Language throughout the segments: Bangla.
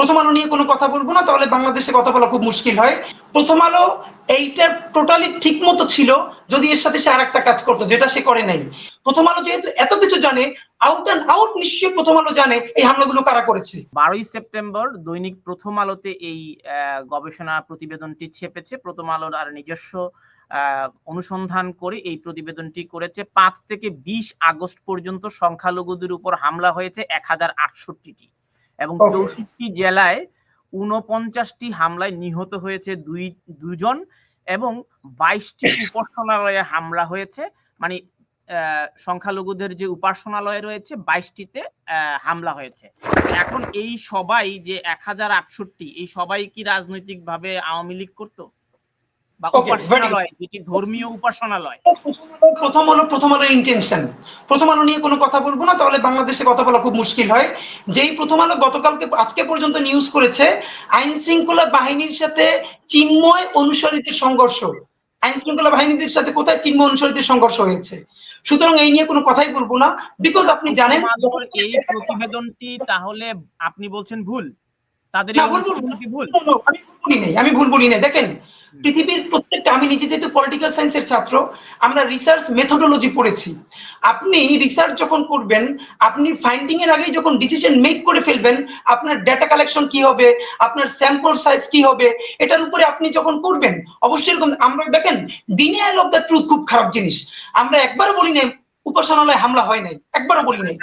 প্রথম আলো নিয়ে কোনো কথা বলবো না, তাহলে বাংলাদেশে কথা বলা খুব মুশকিল হয়। প্রথম আলো এইটার টোটালি ঠিক মতো ছিল যদি এর সাথে সে আর একটা কাজ করতো, যেটা সে করে নাই। প্রথম আলো যেহেতু এত কিছু জানে, আউট অ্যান্ড আউট নিশ্চয়ই প্রথম আলো জানে এই হামলাগুলো কারা করেছে। 12ই সেপ্টেম্বর দৈনিক প্রথম আলোতে এই গবেষণা প্রতিবেদনটি ছেপেছে। প্রথম আলোর আর নিজস্ব অনুসন্ধান করে এই প্রতিবেদনটি করেছে। 5 থেকে 20 আগস্ট পর্যন্ত সংখ্যালঘুদের উপর হামলা হয়েছে 1068টি এবং 64 জেলায় 49টি হামলায় নিহত হয়েছে দুজন এবং 22টি উপাসনালয়ে হামলা হয়েছে। মানে সংখ্যালঘুদের যে উপাসনালয় রয়েছে 22টিতে হামলা হয়েছে। এখন এই সবাই যে 1068 এই সবাই কি রাজনৈতিকভাবে আওয়ামী লীগ করতো বা উপাসনালয়, যেটি ধর্মীয় উপাসনালয়? প্রথম আলোর ইন্টেনশন, প্রথম আলো নিয়ে কোনো কথা বলবো না, তাহলে বাংলাদেশে কথা বলা খুব মুশকিল হয়। যেই প্রথম আলো গতকালকে আজকে পর্যন্ত নিউজ করেছে আইন শৃঙ্খলা বাহিনীর সাথে চিন্ময় অনুসারীদের সংঘর্ষ, আইন শৃঙ্খলা বাহিনীদের সাথে কোথায় চিন্ময় অনুসারীদের সংঘর্ষ হয়েছে। সুতরাং এই নিয়ে কোনো কথাই বলবো না, বিকজ আপনি জানেন এই প্রতিবেদনটি তাহলে আপনি বলছেন ভুল, তাদের ভুল। আমি ভুল বলি নাই। দেখেন, পৃথিবীর প্রত্যেকটা, আমি নিজে যেহেতু পলিটিক্যাল সায়েন্সের ছাত্র, আমরা রিসার্চ মেথোডোলজি পড়েছি। আপনি রিসার্চ যখন করবেন, আপনি ফাইন্ডিং এর আগেই যখন ডিসিশন মেক করে ফেলবেন, আপনার ডেটা কালেকশন কি হবে, আপনার স্যাম্পল সাইজ কি হবে, এটার উপরে আপনি যখন করবেন, অবশ্যই এরকম। আমরা দেখেন, ডিনায়াল অফ দ্য ট্রুথ খুব খারাপ জিনিস। আমরা একবারও বলি নাই উপাসনালয়ে হামলা হয় নাই, একবারও বলি নাই।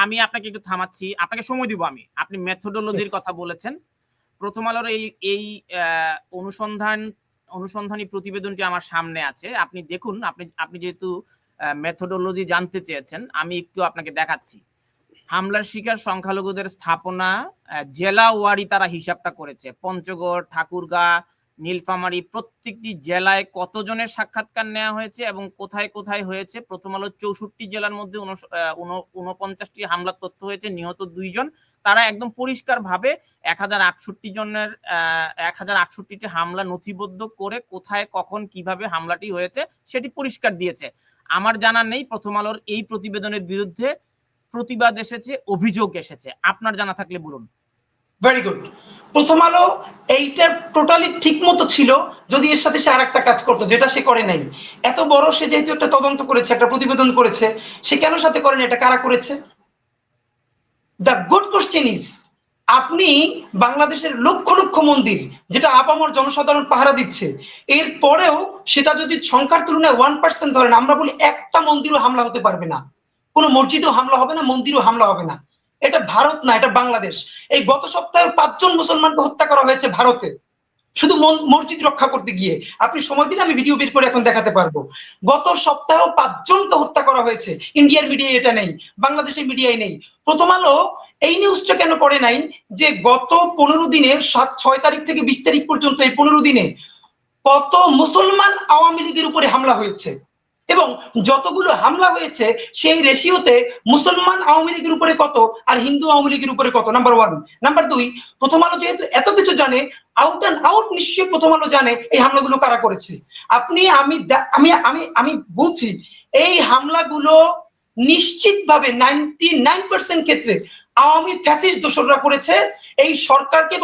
আমি আপনাকে একটু থামাচ্ছি, আপনাকে সময় দিব আমি। আপনি মেথোডোলজির কথা বলেছেন। প্রথম আলোর এই অনুসন্ধানী প্রতিবেদনটি আমার সামনে আছে, আপনি দেখুন। আপনি যেহেতু মেথোডোলজি জানতে চেয়েছেন, আমি একটু আপনাকে দেখাচ্ছি। হামলার শিকার সংখ্যালঘুদের স্থাপনা জেলা ওয়ারি তারা হিসাবটা করেছে। পঞ্চগড়, ঠাকুরগাঁ, নীলফামারী প্রত্যেকটি জেলায় কতজনের সাক্ষাৎকার নেওয়া হয়েছে এবং কোথায় কোথায় হয়েছে। প্রথম আলো 64 জেলার মধ্যে 49টি হামলার তথ্য হয়েছে, নিহত 2 জন। তারা একদম পরিষ্কার ভাবে 1068টি হামলা নথিবদ্ধ করে কোথায় কখন কিভাবে হামলাটি হয়েছে সেটি পরিষ্কার দিয়েছে। আমার জানা নেই প্রথম আলোর এই প্রতিবেদনের বিরুদ্ধে প্রতিবাদ এসেছে, অভিযোগ এসেছে। আপনার জানা থাকলে বলুন। Very good. প্রথম আলো এইটার টোটালি ঠিক মতো ছিল যদি এর সাথে সে আর একটা কাজ করতো, যেটা সে করে নাই। এত বড় সে যেহেতু একটা তদন্ত করেছে, একটা প্রতিবেদন করেছে, সে কেন সাথে করেনি? এটা কারা করেছে? দ্য গুড কোশ্চেন ইজ, আপনি বাংলাদেশের লক্ষ লক্ষ মন্দির, যেটা আপামর জনসাধারণ পাহারা দিচ্ছে, এর পরেও সেটা যদি সংখ্যার তুলনায় 1% ধরেন, আমরা বলি একটা মন্দিরও হামলা হতে পারবে না, কোনো মসজিদও হামলা হবে না, মন্দিরও হামলা হবে না। এটা ভারত না, এটা বাংলাদেশ। এই গত সপ্তাহে 5 জন মুসলমানকে হত্যা করা হয়েছে ভারতে, শুধু মসজিদ রক্ষা করতে গিয়ে। আপনি সময় দিলে আমি ভিডিও বের করে এখন দেখাতে পারবো। গত সপ্তাহেও 5 জনকে হত্যা করা হয়েছে। ইন্ডিয়ার মিডিয়ায় এটা নেই, বাংলাদেশের মিডিয়ায় নেই। প্রথম আলো এই নিউজটা কেন করে নাই যে গত 15 দিনে 6 তারিখ থেকে 20 তারিখ পর্যন্ত এই 15 দিনে কত মুসলমান আওয়ামী লীগের উপরে হামলা হয়েছে, এবং যতগুলো হামলা হয়েছে সেই রেশিওতে মুসলমান আওয়ামী লীগের উপরে কত আর হিন্দু আওয়ামী লীগের উপরে কত, নাম্বার 1। নাম্বার 2, প্রথম আলো যেহেতু এত কিছু জানে, আউট অ্যান্ড আউট নিশ্চয়ই প্রথম আলো জানে এই হামলাগুলো কারা করেছে। আপনি আমি আমি আমি আমি বলছি, এই হামলাগুলো নিশ্চিতভাবে 99% ক্ষেত্রে আওয়ামী ফ্যাসিস্ট দোসররা করেছে। এই সরকারকে